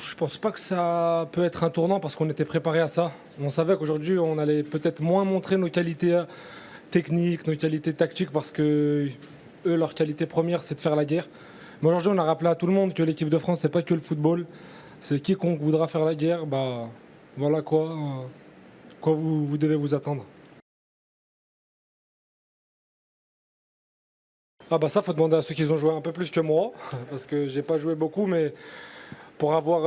Je pense pas que ça peut être un tournant parce qu'on était préparé à ça. On savait qu'aujourd'hui, on allait peut-être moins montrer nos qualités techniques, nos qualités tactiques parce que eux, leur qualité première, c'est de faire la guerre. Mais aujourd'hui, on a rappelé à tout le monde que l'équipe de France, c'est pas que le football. C'est quiconque voudra faire la guerre, bah voilà quoi vous devez vous attendre. Ah bah ça, faut demander à ceux qui ont joué un peu plus que moi, parce que j'ai pas joué beaucoup, mais pour avoir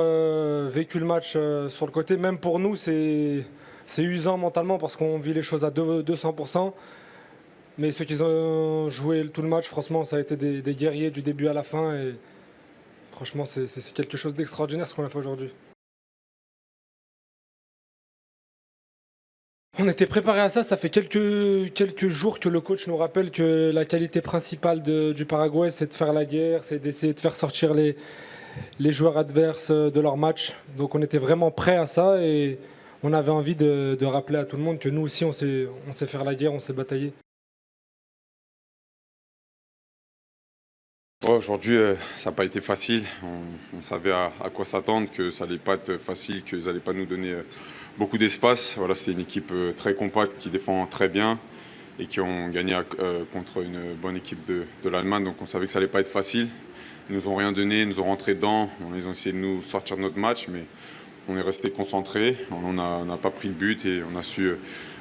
vécu le match sur le côté, même pour nous, c'est usant mentalement parce qu'on vit les choses à 200%. Mais ceux qui ont joué tout le match, franchement, ça a été des guerriers du début à la fin. Et franchement, c'est quelque chose d'extraordinaire ce qu'on a fait aujourd'hui. On était préparé à ça, ça fait quelques jours que le coach nous rappelle que la qualité principale du Paraguay, c'est de faire la guerre, c'est d'essayer de faire sortir les joueurs adverses de leur match. Donc on était vraiment prêt à ça et on avait envie de rappeler à tout le monde que nous aussi on sait faire la guerre, on sait batailler. Ouais, aujourd'hui, ça n'a pas été facile. On savait à quoi s'attendre, que ça n'allait pas être facile, qu'ils n'allaient pas nous donner beaucoup d'espace. Voilà, c'est une équipe très compacte qui défend très bien et qui ont gagné contre une bonne équipe de l'Allemagne. Donc on savait que ça n'allait pas être facile. Ils nous ont rien donné, ils nous ont rentré dedans. Ils ont essayé de nous sortir de notre match, mais on est resté concentré. On n'a pas pris le but et on a su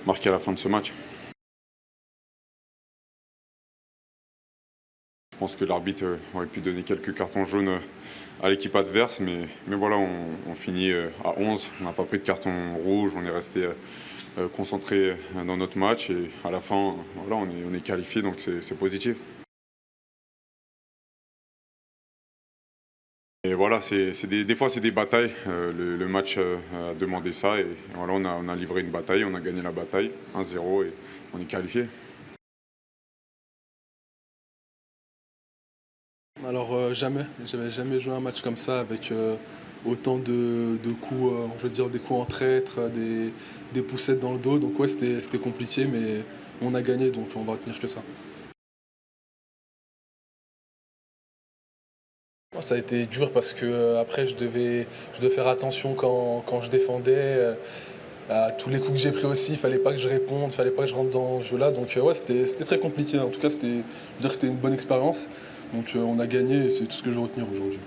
marquer à la fin de ce match. Je pense que l'arbitre aurait pu donner quelques cartons jaunes à l'équipe adverse, mais voilà, on finit à 11. On n'a pas pris de carton rouge, on est resté concentré dans notre match et à la fin, voilà, on est qualifié, donc c'est positif. Et voilà, des fois c'est des batailles. Le match a demandé ça et voilà, on a livré une bataille, on a gagné la bataille 1-0 et on est qualifié. Alors jamais, j'avais jamais joué un match comme ça avec autant de coups, je veux dire des coups en traître, des poussettes dans le dos. Donc ouais, c'était compliqué, mais on a gagné, donc on va retenir que ça. Ça a été dur parce que après je devais faire attention quand je défendais. À tous les coups que j'ai pris aussi, il fallait pas que je réponde, il fallait pas que je rentre dans ce jeu-là. Donc ouais, c'était très compliqué. En tout cas, je veux dire, c'était une bonne expérience. Donc on a gagné et c'est tout ce que je veux retenir aujourd'hui.